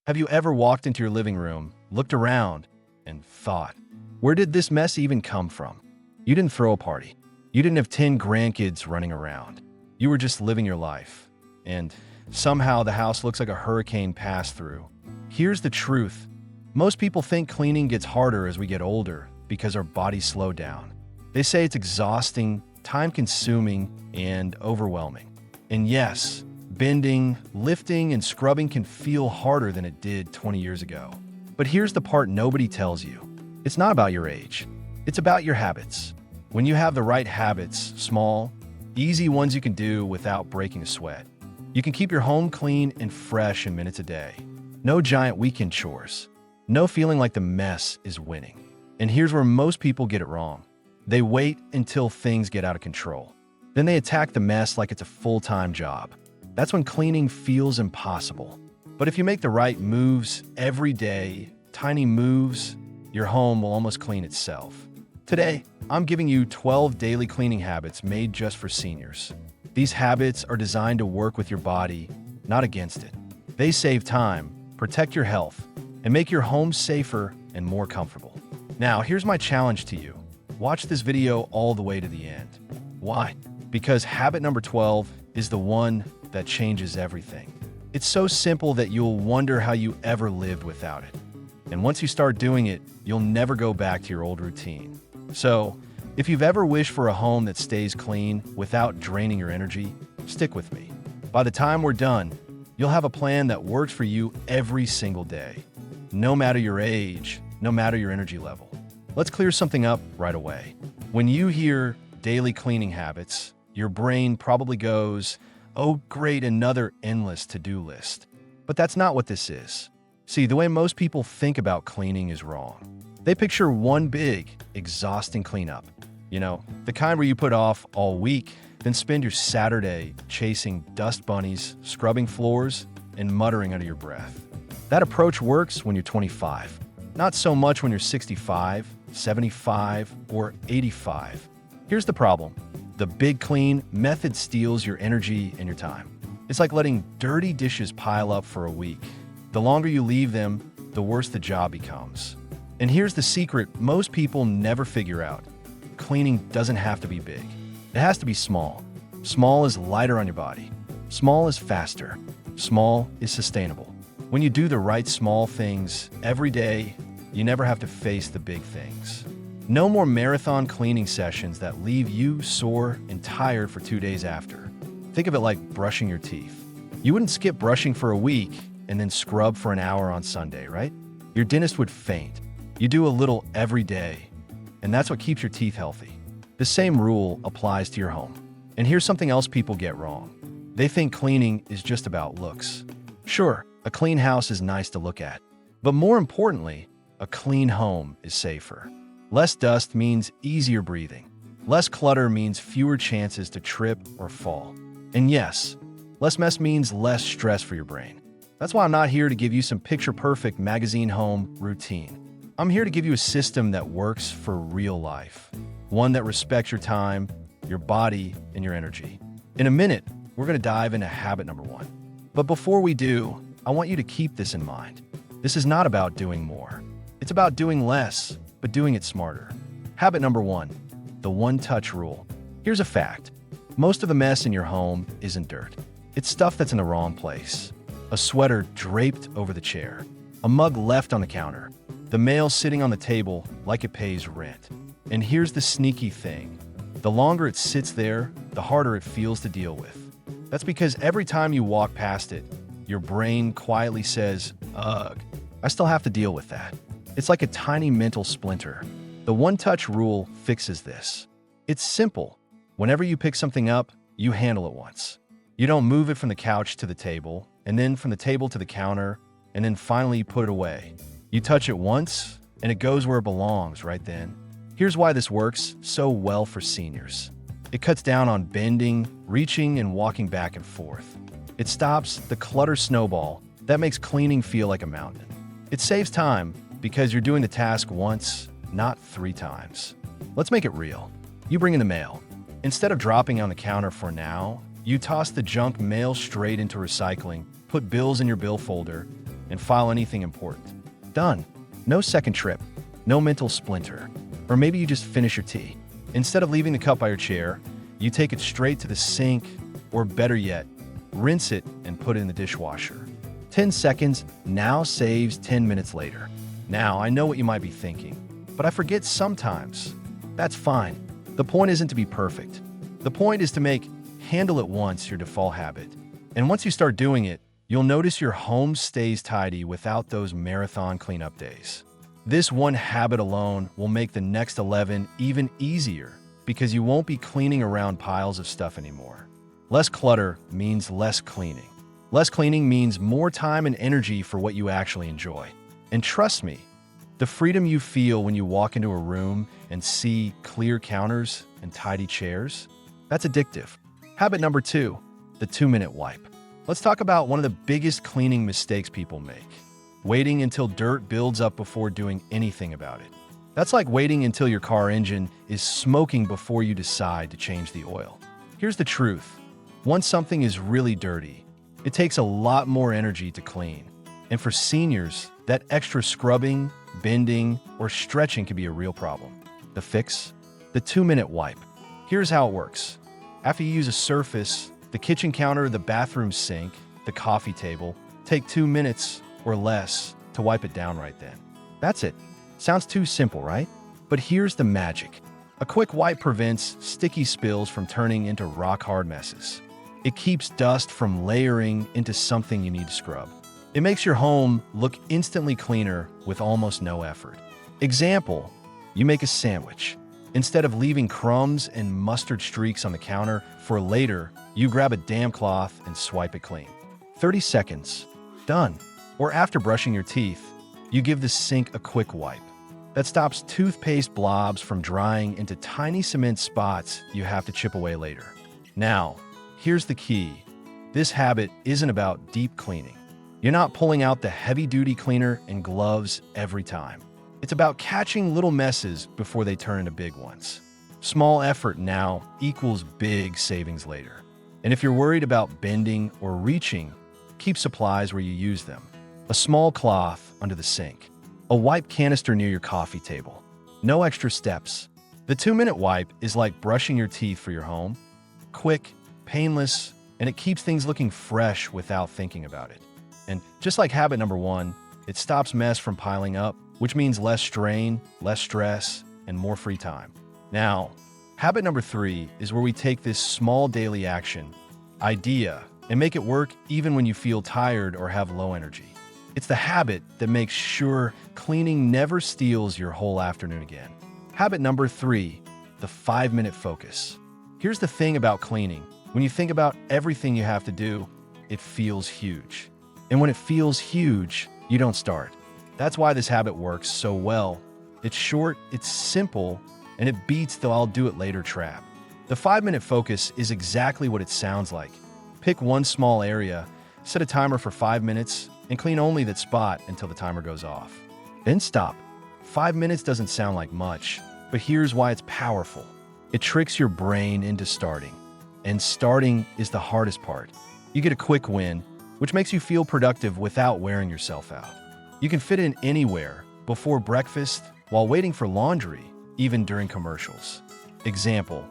Have you ever walked into your living room, looked around, and thought, where did this mess even come from? You didn't throw a party. You didn't have 10 grandkids running around. You were just living your life. And somehow the house looks like a hurricane passed through. Here's the truth. Most people think cleaning gets harder as we get older because our bodies slow down. They say it's exhausting, time-consuming, and overwhelming. And yes, bending, lifting, and scrubbing can feel harder than it did 20 years ago. But here's the part nobody tells you. It's not about your age. It's about your habits. When you have the right habits, small, easy ones you can do without breaking a sweat, you can keep your home clean and fresh in minutes a day. No giant weekend chores. No feeling like the mess is winning. And here's where most people get it wrong. They wait until things get out of control. Then they attack the mess like it's a full-time job. That's when cleaning feels impossible. But if you make the right moves every day, tiny moves, your home will almost clean itself. Today, I'm giving you 12 daily cleaning habits made just for seniors. These habits are designed to work with your body, not against it. They save time, protect your health, and make your home safer and more comfortable. Now, here's my challenge to you. Watch this video all the way to the end. Why? Because habit number 12 is the one that changes everything. It's so simple that you'll wonder how you ever lived without it. And once you start doing it, you'll never go back to your old routine. So, if you've ever wished for a home that stays clean without draining your energy, stick with me. By the time we're done, you'll have a plan that works for you every single day. No matter your age, no matter your energy level. Let's clear something up right away. When you hear daily cleaning habits, your brain probably goes, "Oh great, another endless to-do list." But that's not what this is. See, the way most people think about cleaning is wrong. They picture one big, exhausting cleanup. You know, the kind where you put off all week, then spend your Saturday chasing dust bunnies, scrubbing floors, and muttering under your breath. That approach works when you're 25. Not so much when you're 65, 75, or 85. Here's the problem. The big clean method steals your energy and your time. It's like letting dirty dishes pile up for a week. The longer you leave them, the worse the job becomes. And here's the secret most people never figure out. Cleaning doesn't have to be big. It has to be small. Small is lighter on your body. Small is faster. Small is sustainable. When you do the right small things every day, you never have to face the big things. No more marathon cleaning sessions that leave you sore and tired for 2 days after. Think of it like brushing your teeth. You wouldn't skip brushing for a week and then scrub for an hour on Sunday, right? Your dentist would faint. You do a little every day, and that's what keeps your teeth healthy. The same rule applies to your home. And here's something else people get wrong. They think cleaning is just about looks. Sure, a clean house is nice to look at, but more importantly, a clean home is safer. Less dust means easier breathing. Less clutter means fewer chances to trip or fall. And yes, less mess means less stress for your brain. That's why I'm not here to give you some picture-perfect magazine home routine. I'm here to give you a system that works for real life. One that respects your time, your body, and your energy. In a minute, we're going to dive into habit number 1. But before we do, I want you to keep this in mind. This is not about doing more. It's about doing less, but doing it smarter. Habit number 1, the one-touch rule. Here's a fact. Most of the mess in your home isn't dirt. It's stuff that's in the wrong place. A sweater draped over the chair. A mug left on the counter. The mail sitting on the table like it pays rent. And here's the sneaky thing. The longer it sits there, the harder it feels to deal with. That's because every time you walk past it, your brain quietly says, "Ugh, I still have to deal with that." It's like a tiny mental splinter. The one-touch rule fixes this. It's simple. Whenever you pick something up, you handle it once. You don't move it from the couch to the table, and then from the table to the counter, and then finally you put it away. You touch it once, and it goes where it belongs right then. Here's why this works so well for seniors. It cuts down on bending, reaching, and walking back and forth. It stops the clutter snowball that makes cleaning feel like a mountain. It saves time because you're doing the task once, not 3 times. Let's make it real. You bring in the mail. Instead of dropping on the counter for now, you toss the junk mail straight into recycling, put bills in your bill folder, and file anything important. Done. No second trip, no mental splinter. Or maybe you just finish your tea. Instead of leaving the cup by your chair, you take it straight to the sink, or better yet, rinse it and put it in the dishwasher. 10 seconds now saves 10 minutes later. Now, I know what you might be thinking, but I forget sometimes. That's fine. The point isn't to be perfect. The point is to make handle it once your default habit. And once you start doing it, you'll notice your home stays tidy without those marathon cleanup days. This one habit alone will make the next 11 even easier because you won't be cleaning around piles of stuff anymore. Less clutter means less cleaning. Less cleaning means more time and energy for what you actually enjoy. And trust me, the freedom you feel when you walk into a room and see clear counters and tidy chairs, that's addictive. Habit number 2, the 2-minute wipe. Let's talk about one of the biggest cleaning mistakes people make: waiting until dirt builds up before doing anything about it. That's like waiting until your car engine is smoking before you decide to change the oil. Here's the truth. Once something is really dirty, it takes a lot more energy to clean. And for seniors, that extra scrubbing, bending, or stretching can be a real problem. The fix? The 2-minute wipe. Here's how it works. After you use a surface, the kitchen counter, the bathroom sink, the coffee table, take 2 minutes or less to wipe it down right then. That's it. Sounds too simple, right? But here's the magic. A quick wipe prevents sticky spills from turning into rock-hard messes. It keeps dust from layering into something you need to scrub. It makes your home look instantly cleaner with almost no effort. Example, you make a sandwich. Instead of leaving crumbs and mustard streaks on the counter for later, you grab a damp cloth and swipe it clean. 30 seconds. Done. Or after brushing your teeth, you give the sink a quick wipe. That stops toothpaste blobs from drying into tiny cement spots you have to chip away later. Now, here's the key. This habit isn't about deep cleaning. You're not pulling out the heavy-duty cleaner and gloves every time. It's about catching little messes before they turn into big ones. Small effort now equals big savings later. And if you're worried about bending or reaching, keep supplies where you use them. A small cloth under the sink. A wipe canister near your coffee table. No extra steps. The 2-minute wipe is like brushing your teeth for your home. Quick, painless, and it keeps things looking fresh without thinking about it. And just like habit number 1, it stops mess from piling up, which means less strain, less stress, and more free time. Now, habit number 3 is where we take this small daily action, idea, and make it work even when you feel tired or have low energy. It's the habit that makes sure cleaning never steals your whole afternoon again. Habit number 3, the 5-minute focus. Here's the thing about cleaning. When you think about everything you have to do, it feels huge. And when it feels huge, you don't start. That's why this habit works so well. It's short, it's simple, and it beats the "I'll do it later" trap. The 5-minute focus is exactly what it sounds like. Pick one small area, set a timer for 5 minutes, and clean only that spot until the timer goes off. Then stop. 5 minutes doesn't sound like much, but here's why it's powerful. It tricks your brain into starting. And starting is the hardest part. You get a quick win, which makes you feel productive without wearing yourself out. You can fit in anywhere, before breakfast, while waiting for laundry, even during commercials. Example,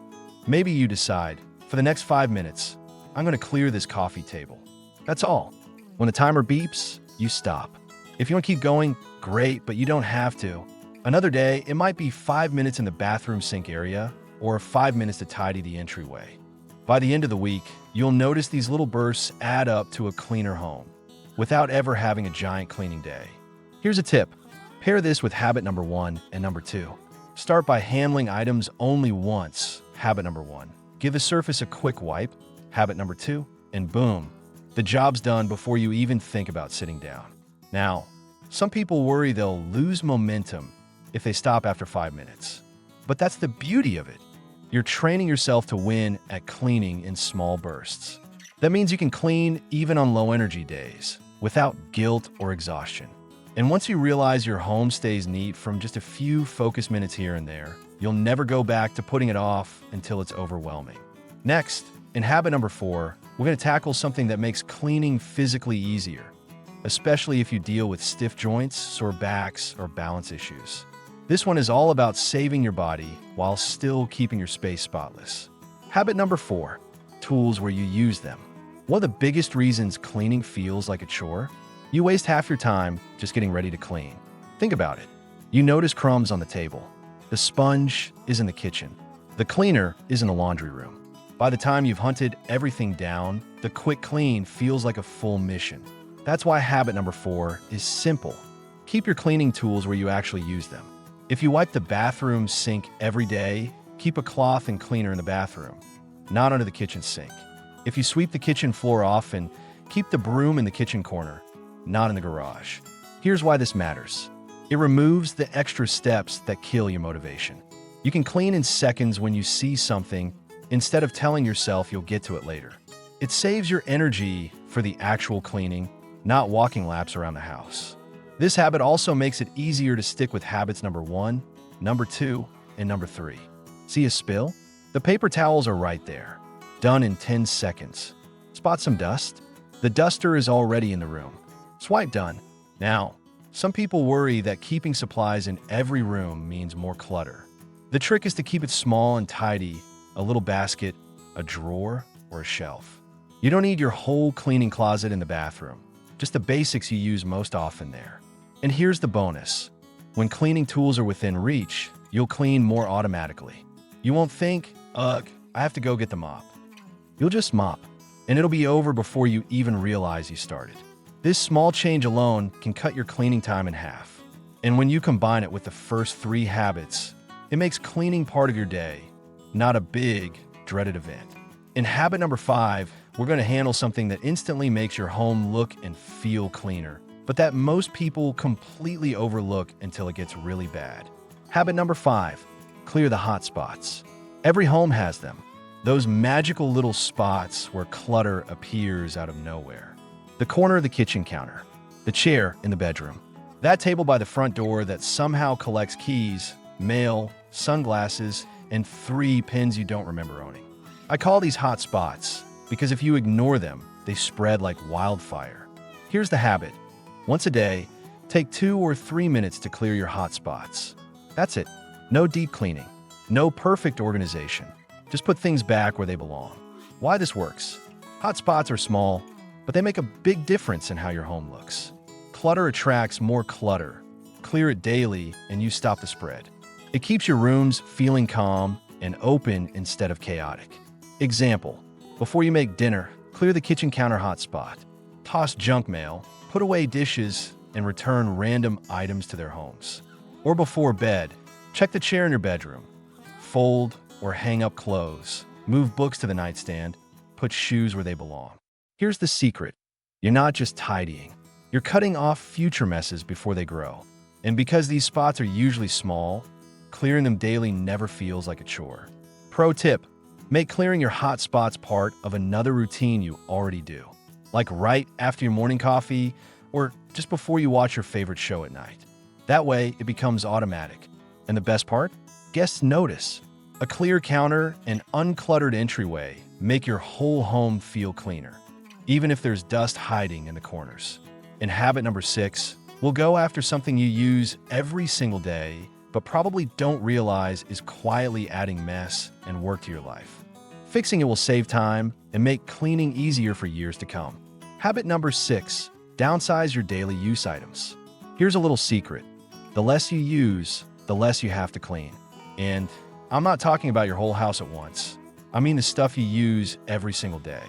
maybe you decide, for the next 5 minutes, I'm going to clear this coffee table. That's all. When the timer beeps, you stop. If you want to keep going, great, but you don't have to. Another day, it might be 5 minutes in the bathroom sink area, or 5 minutes to tidy the entryway. By the end of the week, you'll notice these little bursts add up to a cleaner home, without ever having a giant cleaning day. Here's a tip. Pair this with habit number 1 and number 2. Start by handling items only once. Habit number 1. Give the surface a quick wipe. Habit number 2. And boom, the job's done before you even think about sitting down. Now, some people worry they'll lose momentum if they stop after 5 minutes. But that's the beauty of it. You're training yourself to win at cleaning in small bursts. That means you can clean even on low energy days, without guilt or exhaustion. And once you realize your home stays neat from just a few focus minutes here and there, you'll never go back to putting it off until it's overwhelming. Next, in habit number 4, we're going to tackle something that makes cleaning physically easier: especially if you deal with stiff joints, sore backs, or balance issues. This one is all about saving your body while still keeping your space spotless. Habit number 4, tools where you use them. One of the biggest reasons cleaning feels like a chore, you waste half your time just getting ready to clean. Think about it. You notice crumbs on the table. The sponge is in the kitchen. The cleaner is in the laundry room. By the time you've hunted everything down, the quick clean feels like a full mission. That's why habit number 4 is simple. Keep your cleaning tools where you actually use them. If you wipe the bathroom sink every day, keep a cloth and cleaner in the bathroom, not under the kitchen sink. If you sweep the kitchen floor often, keep the broom in the kitchen corner, not in the garage. Here's why this matters. It removes the extra steps that kill your motivation. You can clean in seconds when you see something instead of telling yourself you'll get to it later. It saves your energy for the actual cleaning, not walking laps around the house. This habit also makes it easier to stick with habits number 1, number 2, and number 3. See a spill? The paper towels are right there. Done in 10 seconds. Spot some dust? The duster is already in the room. Swipe done. Now, some people worry that keeping supplies in every room means more clutter. The trick is to keep it small and tidy, a little basket, a drawer, or a shelf. You don't need your whole cleaning closet in the bathroom, just the basics you use most often there. And here's the bonus. When cleaning tools are within reach, you'll clean more automatically. You won't think, ugh, I have to go get the mop. You'll just mop, and it'll be over before you even realize you started. This small change alone can cut your cleaning time in half. And when you combine it with the first 3 habits, it makes cleaning part of your day, not a big, dreaded event. In habit number 5, we're going to handle something that instantly makes your home look and feel cleaner, but that most people completely overlook until it gets really bad. Habit number 5, clear the hot spots. Every home has them. Those magical little spots where clutter appears out of nowhere. The corner of the kitchen counter, the chair in the bedroom, that table by the front door that somehow collects keys, mail, sunglasses, and 3 pins you don't remember owning. I call these hot spots because if you ignore them, they spread like wildfire. Here's the habit. Once a day, take 2 or 3 minutes to clear your hot spots. That's it. No deep cleaning. No perfect organization. Just put things back where they belong. Why this works? Hot spots are small, but they make a big difference in how your home looks. Clutter attracts more clutter. Clear it daily and you stop the spread. It keeps your rooms feeling calm and open instead of chaotic. Example, before you make dinner, clear the kitchen counter hotspot. Toss junk mail, put away dishes, and return random items to their homes. Or before bed, check the chair in your bedroom. Fold or hang up clothes. Move books to the nightstand. Put shoes where they belong. Here's the secret. You're not just tidying. You're cutting off future messes before they grow. And because these spots are usually small, clearing them daily never feels like a chore. Pro tip, make clearing your hot spots part of another routine you already do. Like right after your morning coffee or just before you watch your favorite show at night. That way, it becomes automatic. And the best part? Guests notice. A clear counter and uncluttered entryway make your whole home feel cleaner, even if there's dust hiding in the corners. In habit number 6, we'll go after something you use every single day, but probably don't realize is quietly adding mess and work to your life. Fixing it will save time and make cleaning easier for years to come. Habit number 6, downsize your daily use items. Here's a little secret. The less you use, the less you have to clean. And I'm not talking about your whole house at once. I mean the stuff you use every single day.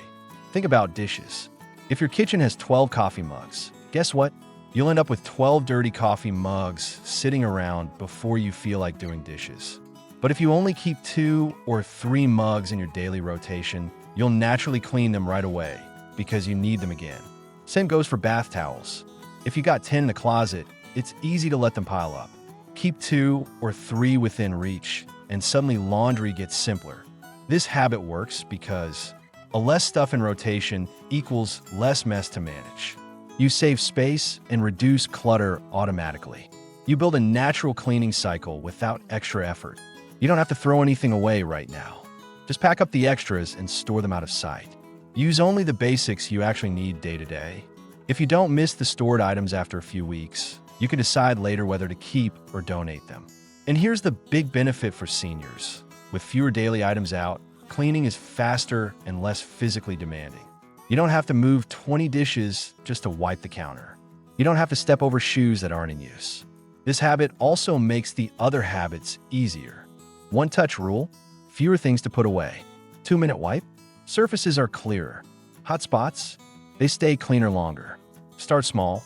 Think about dishes. If your kitchen has 12 coffee mugs, guess what? You'll end up with 12 dirty coffee mugs sitting around before you feel like doing dishes. But if you only keep 2 or 3 mugs in your daily rotation, you'll naturally clean them right away because you need them again. Same goes for bath towels. If you got 10 in the closet, it's easy to let them pile up. Keep 2 or 3 within reach, and suddenly laundry gets simpler. This habit works because a less stuff in rotation equals less mess to manage. You save space and reduce clutter automatically. You build a natural cleaning cycle without extra effort. You don't have to throw anything away right now. Just pack up the extras and store them out of sight. Use only the basics you actually need day to day. If you don't miss the stored items after a few weeks, you can decide later whether to keep or donate them. And here's the big benefit for seniors. With fewer daily items out, cleaning is faster and less physically demanding. You don't have to move 20 dishes just to wipe the counter. You don't have to step over shoes that aren't in use. This habit also makes the other habits easier. One-touch rule, fewer things to put away. 2-minute wipe, surfaces are clearer. Hot spots, they stay cleaner longer. Start small,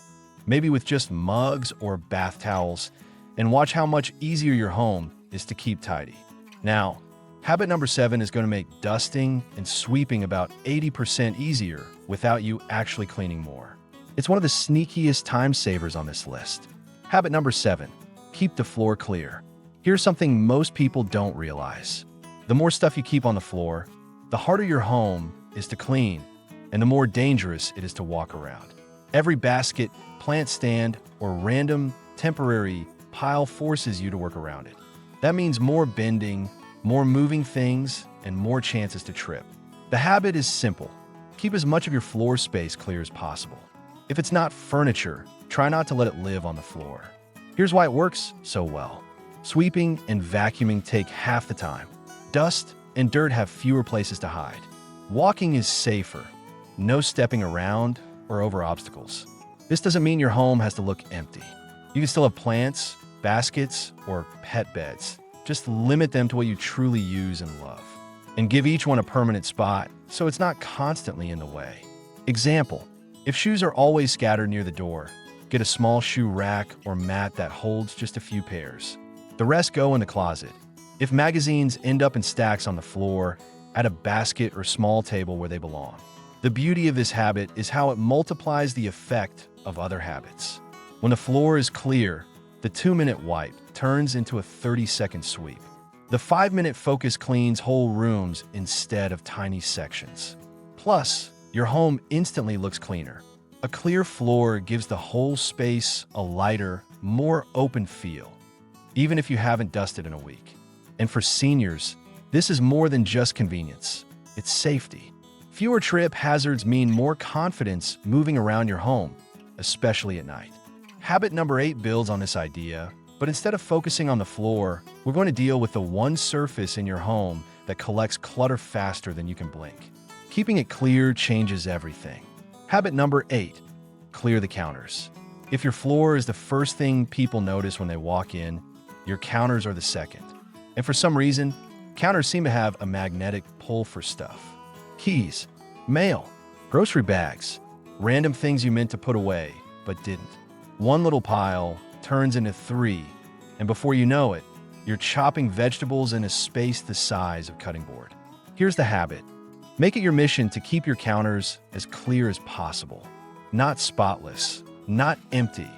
maybe with just mugs or bath towels, and watch how much easier your home is to keep tidy. Now, habit number 7 is going to make dusting and sweeping about 80% easier without you actually cleaning more. It's one of the sneakiest time savers on this list. Habit number 7, keep the floor clear. Here's something most people don't realize. The more stuff you keep on the floor, the harder your home is to clean, and the more dangerous it is to walk around. Every basket, plant stand, or random, temporary pile forces you to work around it. That means more bending, more moving things, and more chances to trip. The habit is simple. Keep as much of your floor space clear as possible. If it's not furniture, try not to let it live on the floor. Here's why it works so well. Sweeping and vacuuming take half the time. Dust and dirt have fewer places to hide. Walking is safer. No stepping around or over obstacles. This doesn't mean your home has to look empty. You can still have plants, baskets, or pet beds. Just limit them to what you truly use and love. And give each one a permanent spot so it's not constantly in the way. Example, if shoes are always scattered near the door, get a small shoe rack or mat that holds just a few pairs. The rest go in the closet. If magazines end up in stacks on the floor, add a basket or small table where they belong. The beauty of this habit is how it multiplies the effect of other habits. When the floor is clear, the 2-minute wipe turns into a 30-second sweep. The 5-minute focus cleans whole rooms instead of tiny sections. Plus, your home instantly looks cleaner. A clear floor gives the whole space a lighter, more open feel, even if you haven't dusted in a week. And for seniors, this is more than just convenience. It's safety. Fewer trip hazards mean more confidence moving around your home, especially at night. Habit number 8 builds on this idea, but instead of focusing on the floor, we're going to deal with the one surface in your home that collects clutter faster than you can blink. Keeping it clear changes everything. Habit number 8, clear the counters. If your floor is the first thing people notice when they walk in, your counters are the second. And for some reason, counters seem to have a magnetic pull for stuff. Keys, mail, grocery bags, random things you meant to put away but didn't. One little pile turns into 3, and before you know it, you're chopping vegetables in a space the size of cutting board. Here's the habit. Make it your mission to keep your counters as clear as possible. Not spotless, not empty,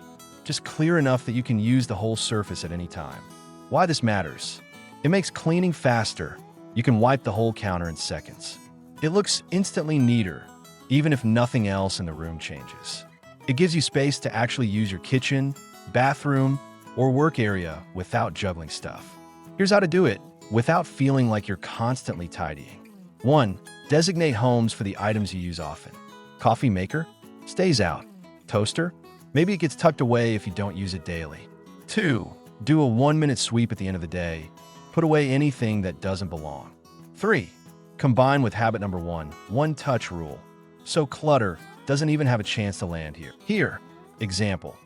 just clear enough that you can use the whole surface at any time. Why this matters? It makes cleaning faster. You can wipe the whole counter in seconds. It looks instantly neater, even if nothing else in the room changes. It gives you space to actually use your kitchen, bathroom, or work area without juggling stuff. Here's how to do it without feeling like you're constantly tidying. 1. Designate homes for the items you use often. Coffee maker? Stays out. Toaster? Maybe it gets tucked away if you don't use it daily. 2. Do a 1-minute sweep at the end of the day. Put away anything that doesn't belong. 3. Combine with habit number 1, one-touch rule. So clutter doesn't even have a chance to land here. Here, example.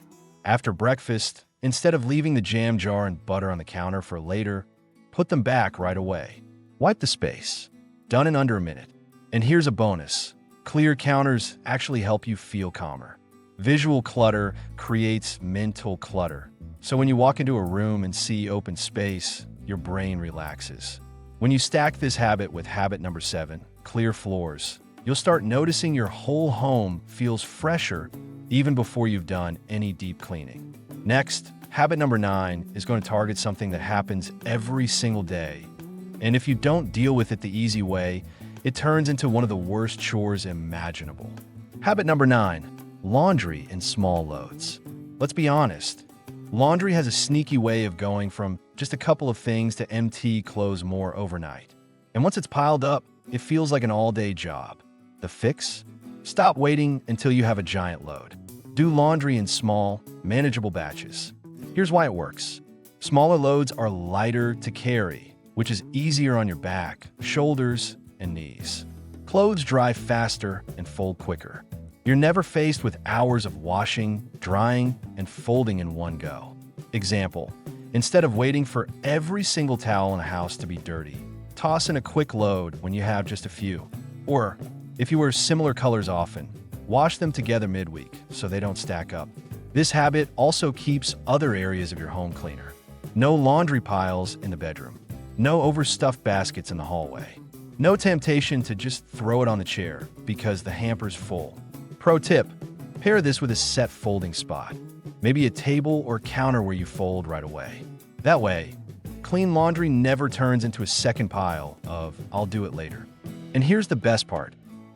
After breakfast, instead of leaving the jam jar and butter on the counter for later, put them back right away. Wipe the space. Done in under a minute. And here's a bonus. Clear counters actually help you feel calmer. Visual clutter creates mental clutter. So when you walk into a room and see open space, your brain relaxes. When you stack this habit with habit number 7, clear floors, you'll start noticing your whole home feels fresher even before you've done any deep cleaning. Next, habit number 9 is going to target something that happens every single day. And if you don't deal with it the easy way, it turns into one of the worst chores imaginable. Habit number 9, laundry in small loads. Let's be honest. Laundry has a sneaky way of going from just a couple of things to empty clothes more overnight. And once it's piled up, it feels like an all-day job. The fix? Stop waiting until you have a giant load. Do laundry in small, manageable batches. Here's why it works. Smaller loads are lighter to carry, which is easier on your back, shoulders, and knees. Clothes dry faster and fold quicker. You're never faced with hours of washing, drying, and folding in one go. Example, instead of waiting for every single towel in a house to be dirty, toss in a quick load when you have just a few. Or, if you wear similar colors often, wash them together midweek so they don't stack up. This habit also keeps other areas of your home cleaner. No laundry piles in the bedroom. No overstuffed baskets in the hallway. No temptation to just throw it on the chair because the hamper's full. Pro tip, pair this with a set folding spot. Maybe a table or counter where you fold right away. That way, clean laundry never turns into a second pile of "I'll do it later." And here's the best part.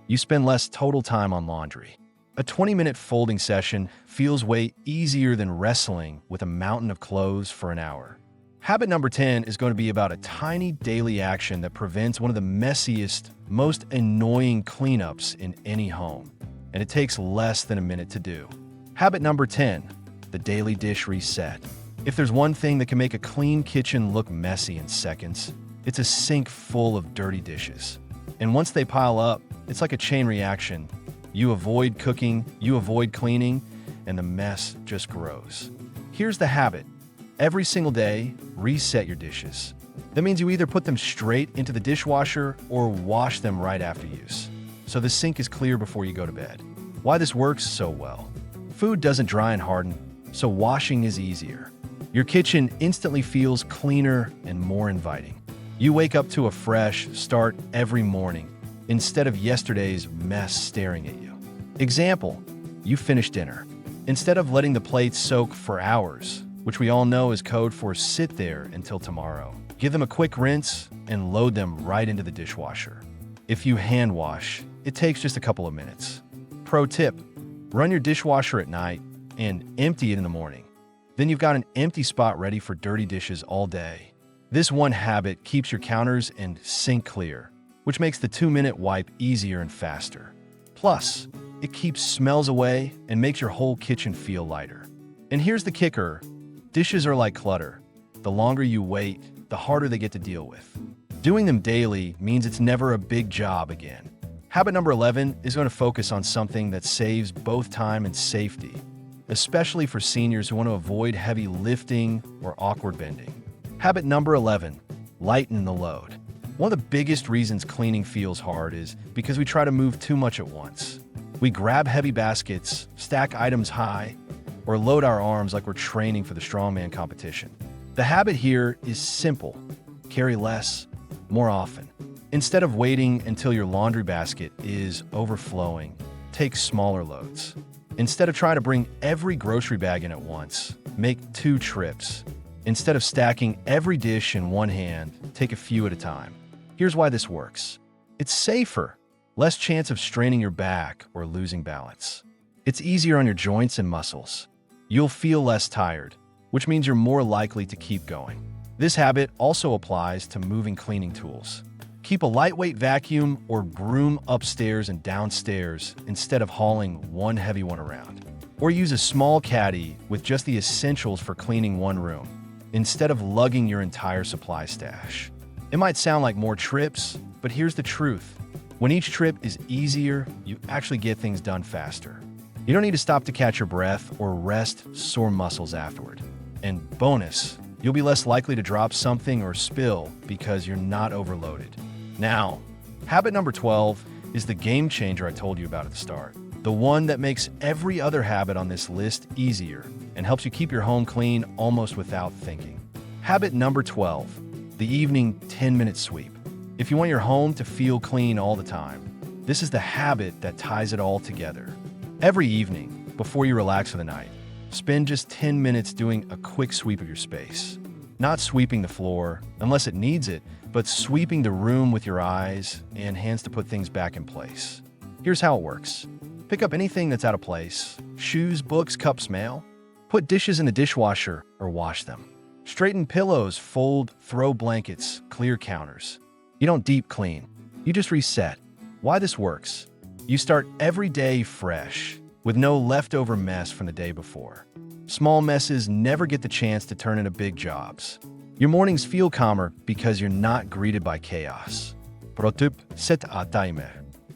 You spend less total time on laundry. A 20-minute folding session feels way easier than wrestling with a mountain of clothes for an hour. Habit number 10 is going to be about a tiny daily action that prevents one of the messiest, most annoying cleanups in any home. And it takes less than a minute to do. Habit number 10, the daily dish reset. If there's one thing that can make a clean kitchen look messy in seconds, it's a sink full of dirty dishes. And once they pile up, it's like a chain reaction. You avoid cooking, you avoid cleaning, and the mess just grows. Here's the habit. Every single day, reset your dishes. That means you either put them straight into the dishwasher or wash them right after use, so the sink is clear before you go to bed. Why this works so well. Food doesn't dry and harden, so washing is easier. Your kitchen instantly feels cleaner and more inviting. You wake up to a fresh start every morning instead of yesterday's mess staring at you. Example, you finish dinner. Instead of letting the plates soak for hours, which we all know is code for sit there until tomorrow, give them a quick rinse and load them right into the dishwasher. If you hand wash, it takes just a couple of minutes. Pro tip, run your dishwasher at night and empty it in the morning. Then you've got an empty spot ready for dirty dishes all day. This one habit keeps your counters and sink clear, which makes the 2-minute wipe easier and faster. Plus, it keeps smells away and makes your whole kitchen feel lighter. And here's the kicker. Dishes are like clutter. The longer you wait, the harder they get to deal with. Doing them daily means it's never a big job again. Habit number 11 is going to focus on something that saves both time and safety, especially for seniors who want to avoid heavy lifting or awkward bending. Habit number 11, lighten the load. One of the biggest reasons cleaning feels hard is because we try to move too much at once. We grab heavy baskets, stack items high, or load our arms like we're training for the strongman competition. The habit here is simple. Carry less, more often. Instead of waiting until your laundry basket is overflowing, take smaller loads. Instead of trying to bring every grocery bag in at once, make 2 trips. Instead of stacking every dish in one hand, take a few at a time. Here's why this works. It's safer, less chance of straining your back or losing balance. It's easier on your joints and muscles. You'll feel less tired, which means you're more likely to keep going. This habit also applies to moving cleaning tools. Keep a lightweight vacuum or broom upstairs and downstairs instead of hauling one heavy one around. Or use a small caddy with just the essentials for cleaning one room, instead of lugging your entire supply stash. It might sound like more trips, but here's the truth. When each trip is easier, you actually get things done faster. You don't need to stop to catch your breath or rest sore muscles afterward. And bonus, you'll be less likely to drop something or spill because you're not overloaded. Now, habit number 12 is the game changer I told you about at the start. The one that makes every other habit on this list easier and helps you keep your home clean almost without thinking. Habit number 12, the evening 10-minute sweep. If you want your home to feel clean all the time, this is the habit that ties it all together. Every evening, before you relax for the night, spend just 10 minutes doing a quick sweep of your space. Not sweeping the floor, unless it needs it, but sweeping the room with your eyes and hands to put things back in place. Here's how it works. Pick up anything that's out of place: shoes, books, cups, mail. Put dishes in the dishwasher or wash them. Straighten pillows, fold, throw blankets, clear counters. You don't deep clean. You just reset. Why this works? You start every day fresh, with no leftover mess from the day before. Small messes never get the chance to turn into big jobs. Your mornings feel calmer because you're not greeted by chaos. Pro tip, set a timer.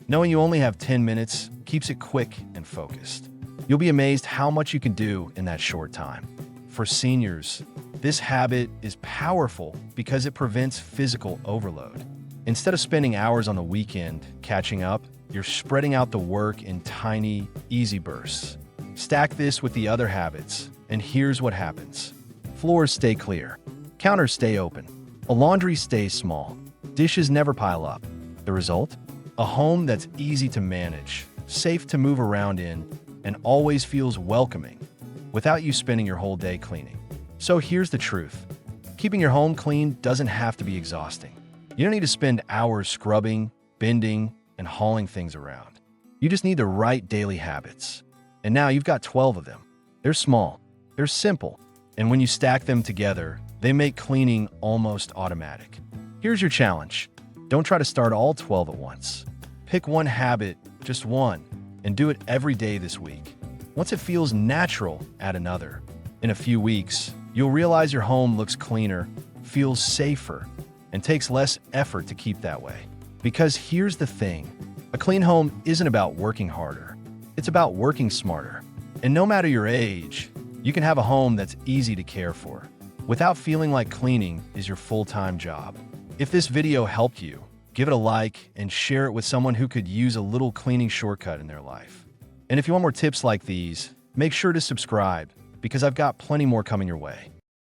Knowing you only have 10 minutes keeps it quick and focused. You'll be amazed how much you can do in that short time. For seniors, this habit is powerful because it prevents physical overload. Instead of spending hours on the weekend catching up, you're spreading out the work in tiny, easy bursts. Stack this with the other habits, and here's what happens. Floors stay clear. Counters stay open. A laundry stays small. Dishes never pile up. The result? A home that's easy to manage, safe to move around in, and always feels welcoming, without you spending your whole day cleaning. So here's the truth. Keeping your home clean doesn't have to be exhausting. You don't need to spend hours scrubbing, bending, and hauling things around. You just need the right daily habits. And now you've got 12 of them. They're small, they're simple, and when you stack them together, they make cleaning almost automatic. Here's your challenge. Don't try to start all 12 at once. Pick one habit, just one, and do it every day this week. Once it feels natural, add another. In a few weeks, you'll realize your home looks cleaner, feels safer, and takes less effort to keep that way. Because here's the thing, a clean home isn't about working harder. It's about working smarter. And no matter your age, you can have a home that's easy to care for, without feeling like cleaning is your full-time job. If this video helped you, give it a like and share it with someone who could use a little cleaning shortcut in their life. And if you want more tips like these, make sure to subscribe because I've got plenty more coming your way.